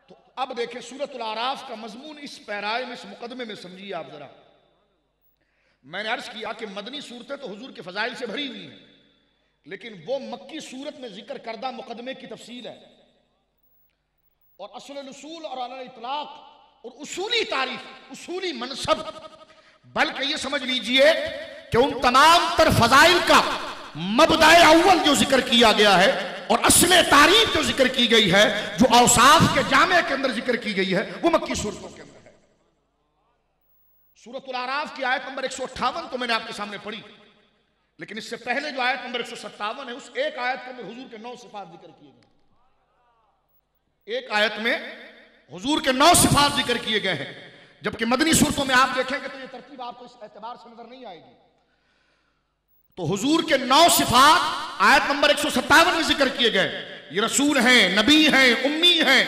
तो अब देखें सूरतुल आराफ का मजमून इस पैराए में, इस मुकदमे में समझिए आप जरा। मैंने अर्ज किया कि मदनी सूरतें तो हुजूर के फजाइल से भरी हुई हैं, लेकिन वो मक्की सूरत में जिक्र करदा मुकदमे की तफसील है और असल उसूल और अल इतलाक और उसूली तारीफ, उसूली मनसब, बल्कि ये समझ लीजिए कि उन तमाम तर फजाइल का मबदाए अव्वल जो जिक्र किया गया है और असले तारीफ जो जिक्र की गई है, जो औसाफ के जामे के अंदर जिक्र की गई है, वो मक्की सूरतों के अंदर है। सूरतुल आराफ की आयत नंबर 158 तो मैंने आपके सामने पढ़ी, लेकिन इससे पहले जो आयत नंबर 157 है, उस एक आयत के अंदर हुजूर के 9 सिफात जिक्र किए गए। एक आयत में हुजूर के 9 सिफात जिक्र किए गए हैं, जबकि मदनी सूरतों में आप देखेंगे तो ये तरतीब आपको इस एतबार से नजर नहीं आएगी। तो हुजूर के 9 सिफात आयत नंबर 157 में जिक्र किए गए। ये रसूल हैं, नबी हैं, उम्मी हैं,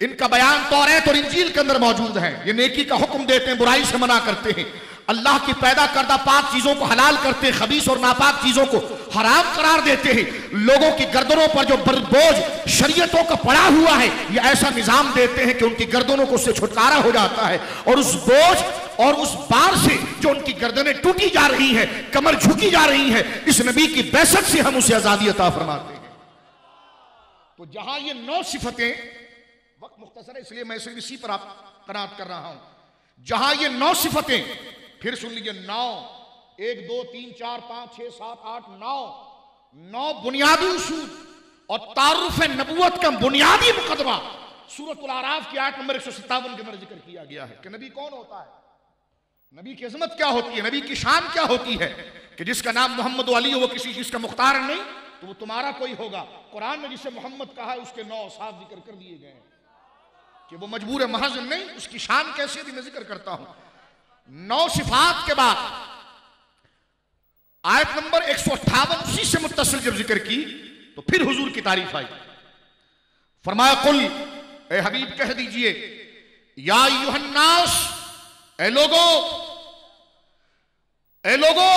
इनका बयान तौरात और इंजील के अंदर मौजूद है। ये नेकी का हुक्म देते हैं, बुराई से मना करते हैं, अल्लाह की पैदा करदा पाक चीजों को हलाल करते हैं, खबीस और नापाक चीजों को हराम करार देते हैं। लोगों की गर्दनों पर जो बोझ शरीयतों का पड़ा हुआ है, ये ऐसा निजाम देते हैं कि उनकी गर्दनों को उससे छुटकारा हो जाता है, और उस बोझ और उस बार से जो उनकी गर्दनें टूटी जा रही है, कमर झुकी जा रही है, इस नबी की बैसत से हम उसे आजादी अता फरमाते हैं। तो जहां ये 9 सिफतें, वक्त मुख्तसर है इसलिए मैं सिर्फ इसी पर आप कनात कर रहा हूं, जहां ये 9 सिफतें, फिर सुन लीजिए 9, 1 2 3 4 5 6 7 8 9 बुनियादी उसूल और तारुफ नबूवत का बुनियादी मुकदमा सूरतुल आराफ की आयत नंबर 157 के अंदर जिक्र किया गया है कि नबी कौन होता है, नबी की अजमत क्या होती है, नबी की शान क्या होती है, कि जिसका नाम मोहम्मद अली हो वो किसी चीज का मुख्तार नहीं तो वो तुम्हारा कोई होगा। कुरान ने जिसे मोहम्मद कहा है उसके 9 साफ जिक्र कर दिए गए हैं कि वो मजबूर महज नहीं, उसकी शान कैसी थी मैं जिक्र करता हूं। 9 सिफात के बाद आयत नंबर 158 उसी से मुत्तसिल जब जिक्र की तो फिर हुजूर की तारीफ आई। फरमाया कुल, ए हबीब कह दीजिए, या अय्युहन्नास, ए लोगो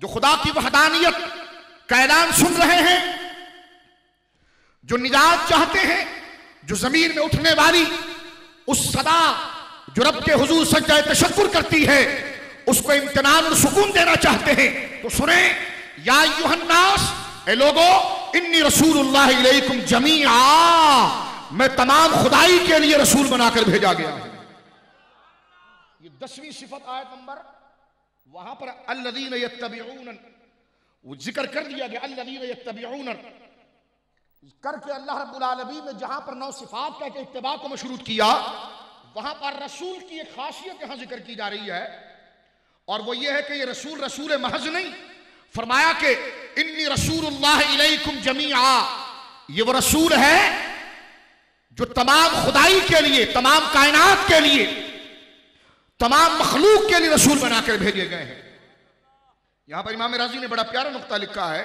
जो खुदा की वहदानियत का ऐलान सुन रहे हैं, जो निजात चाहते हैं, जो जमीन में उठने वाली उस सदा जो रब के हुजूर सज्जा तशक्कुर करती है, उसको इम्तिनान और सुकून देना चाहते हैं, तो सुने, या अय्युहन्नास, ए लोगो, इन्नी रसूलुल्लाह इलैकुम जमीआ, मैं तमाम खुदाई के लिए रसूल बनाकर भेजा गया हूं। ये 10वीं सिफत आयत नंबर, वहां पर अल्लज़ीना यत्तबिऊन, वो जिक्र कर दिया गया, अल्लज़ीना यत्तबिऊन करके अल्लाह रब्बुल आलमीन ने जहां पर 9 सिफात का इत्तिबा को मशरूत किया, वहां पर रसूल की एक खासियत यहां जिक्र की जा रही है, और वो ये है कि ये रसूल महज नहीं, फरमाया कि इन्नी रसूलुल्लाह इलैकुम जमीआ, ये वो रसूल है जो तमाम खुदाई के लिए, तमाम कायनात के लिए, तमाम मखलूक के लिए रसूल बनाकर भेजे गए हैं। यहां पर इमाम राजी ने बड़ा प्यारा नुक्ता लिखा है,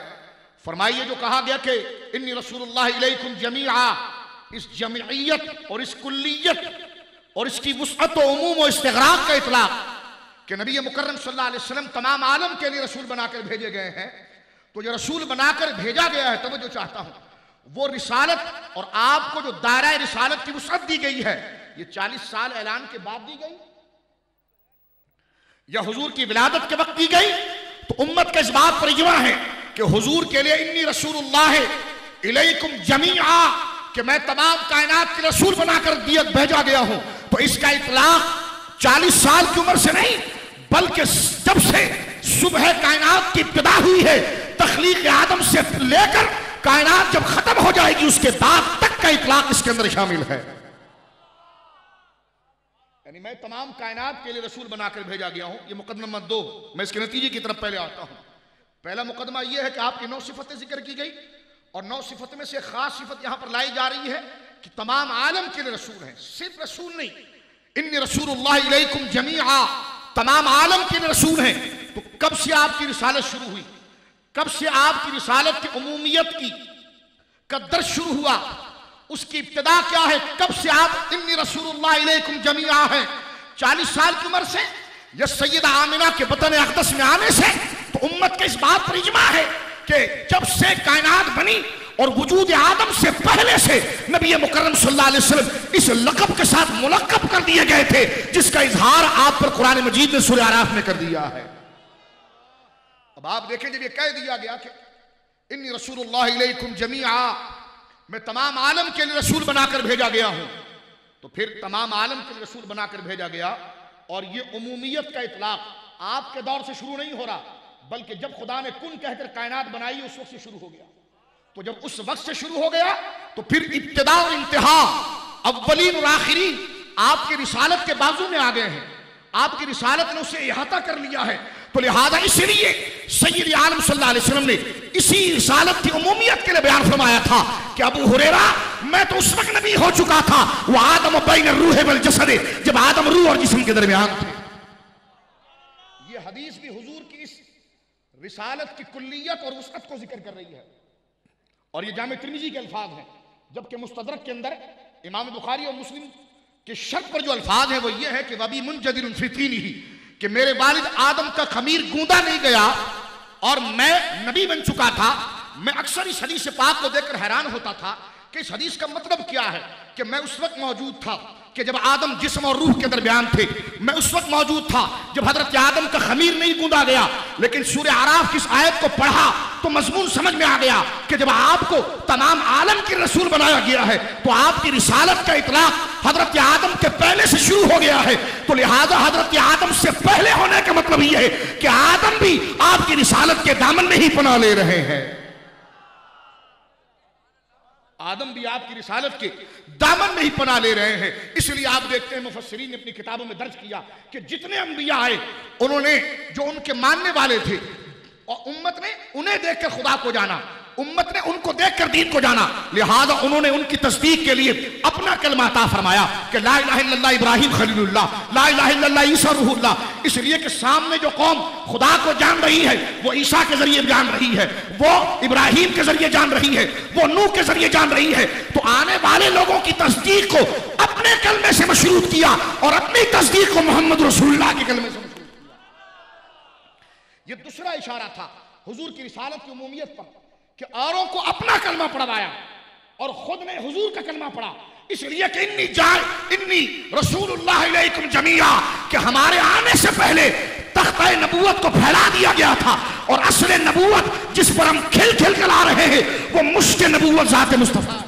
फरमाइए जो कहा गया कि इन्नी रसूलुल्लाह इलैकुम जमीआ, इस जमीयत और इस कुल्लियत और इसकी वुसअत और उमूम और इस्तिग़राक़ का इतलाक़ कि नबी मुकर्रम सल्लल्लाहु अलैहि वसल्लम तमाम आलम के लिए रसूल बनाकर भेजे गए हैं। तो जो रसूल बनाकर भेजा गया है, तवज्जो चाहता हूं, वो रिसालत और आपको जो दायरा रिसालत की वुसअत दी गई है, ये 40 साल ऐलान के बाद दी गई या हुजूर की विलादत के वक्त दी गई? तो उम्मत के इस बात पर इजमा है कि हुजूर के लिए इन्नी रसूलुल्लाह इलैकुम जमीआ, कि मैं तमाम कायनात के रसूल बनाकर भेजा गया हूं। तो इसका इतलाक 40 साल की उम्र से नहीं, बल्कि जब से सुबह कायनात की इब्तिदा हुई है, तख्लीक आदम से लेकर कायनात जब खत्म हो जाएगी उसके बाद तक का इतलाक इसके अंदर शामिल है। यानी मैं तमाम कायनात के लिए रसूल बनाकर भेजा गया हूं। ये मुकदमा नंबर 2। मैं इसके नतीजे की तरफ पहले आता हूं। पहला मुकदमा यह है कि आपकी 9 सिफतें जिक्र की गई, और 9 सिफत में से खास सिफत यहां पर लाई जा रही है कि तमाम आलम के लिए रसूल है, सिर्फ रसूल नहीं। इन्नी रसूलुल्लाह इलैकुम जमीआ, तमाम आलम के लिए रसूल हैं। तो कब से आपकी रिसालत शुरू हुई, कब से आपकी रिसालत की उमूमियत की का दर्ज शुरू हुआ, उसकी इब्तिदा क्या है, कब से आप इन्नी रसूलुल्लाह इलैकुम जमीआ है? 40 साल की उम्र से या सैयदा आमिना के बतन अक़दस में आने से? तो उम्मत के इस बात पर इजमा है कि जब से कायनात बनी और वजूद आदम से पहले से नबी मुकर्रम सल्लल्लाहु अलैहि वसल्लम इस लक़ब के साथ मुलक़्क़ब कर दिए गए थे, जिसका इजहार आप पर कुरान मजीद ने सूरह आराफ में कर दिया है। अब आप देखें, जब ये कह दिया गया कि इन्नी रसूलुल्लाह इलैकुम जमीआ, मैं तमाम आलम के लिए रसूल बनाकर भेजा गया हूं, तो फिर तमाम आलम के लिए रसूल बनाकर भेजा गया, और ये उमूमियत का इतलाक आपके दौर से शुरू नहीं हो रहा, बल्कि जब खुदा ने कुन कहकर कायनात बनाई उस वक्त से शुरू हो गया। तो जब उस वक्त से शुरू हो गया तो फिर इब्तिदा और इंतहा, अव्वलीन और आखिरीन आपकी रिसालत के बाजू में आ गए हैं। आपकी रिसालत ने उसे इहाता कर लिया है। तो लिहाजा इसलिए सय्यद आलम सल्लल्लाहु अलैहि वसल्लम ने इसी रिसालत की उमूमियत के लिए बयान फरमाया था कि अबू हुरैरा, मैं तो उस वक्त नबी हो चुका था, वो आदम बैन रूह वल जसद, जब आदम रूह और जिस्म के दरमियान थे। ये हदीस भी हुजूर की इस रिसालत की कुल्लियत और वसअत को जिक्र कर रही है, और ये जामे तिर्मिज़ी के अल्फाज हैं, जबकि मुस्तदरक के अंदर इमाम बुखारी और मुस्लिम के शर्त पर जो अल्फाज है वो ये है कि वबी मुनजदिरुन फी तीनिही, कि मेरे वालिद आदम का खमीर गूंदा नहीं गया और मैं नबी बन चुका था। मैं अक्सर इस हदीस पाक को देखकर हैरान होता था कि इस हदीस का मतलब क्या है, कि मैं उस वक्त मौजूद था कि जब आदम जिस्म और रूह के दरमियान थे, मैं उस वक्त मौजूद था जब हजरत आदम का खमीर नहीं गूंदा गया। लेकिन सूरह आराफ की इस आयत को पढ़ा तो मजमून समझ में आ गया कि जब आपको तमाम आलम के रसूल बनाया गया है तो आपकी रिसालत का इतलाक हजरत आदम के पहले से शुरू हो गया है। तो लिहाजा हजरत आदम से पहले होने का मतलब यह है कि आदम भी आपकी रिसालत के दामन में ही पनाह ले रहे हैं। आदम भी आपकी रिसालत के दामन में ही पनाह ले रहे हैं। इसलिए आप देखते हैं मुफस्सिरीन ने अपनी किताबों में दर्ज किया कि जितने अंबिया आए उन्होंने जो उनके मानने वाले थे और उम्मत ने उन्हें देखकर खुदा को जाना, उम्मत ने उनको देखकर दीन को जाना, लिहाजा उन्होंने उनकी तस्दीक के लिए अपना कलमा अता फरमाया कि ला इलाहा इल्लल्लाह इब्राहीम खलीलुल्लाह, ला इलाहा इल्लल्लाह ईसा रूहुल्लाह। इसलिए कि सामने जो कौम खुदा को जान रही है वो ईसा के जरिए जान रही है, वो इब्राहीम के जरिए जान रही है, वो नूह के जरिए जान रही है। तो आने वाले लोगों की तस्दीक को अपने कलमे से मशरूत किया और अपनी तस्दीक को मोहम्मद रसूलुल्लाह के कलमे से मशरूत किया। ये दूसरा इशारा था हुजूर की रिसालत की उमूमियत पर कि औरों को अपना कलमा पढ़वाया और खुद ने हुजूर का कलमा पढ़ा। इसलिए कि इन्नी रसूलुल्लाह इलैकुम जमीआ, कि हमारे आने से पहले तख्ता नबूवत को फैला दिया गया था और असले नबूवत जिस पर हम खिल खिल कर आ रहे हैं वो मुश्क नबूवत ज़ात मुस्तफा।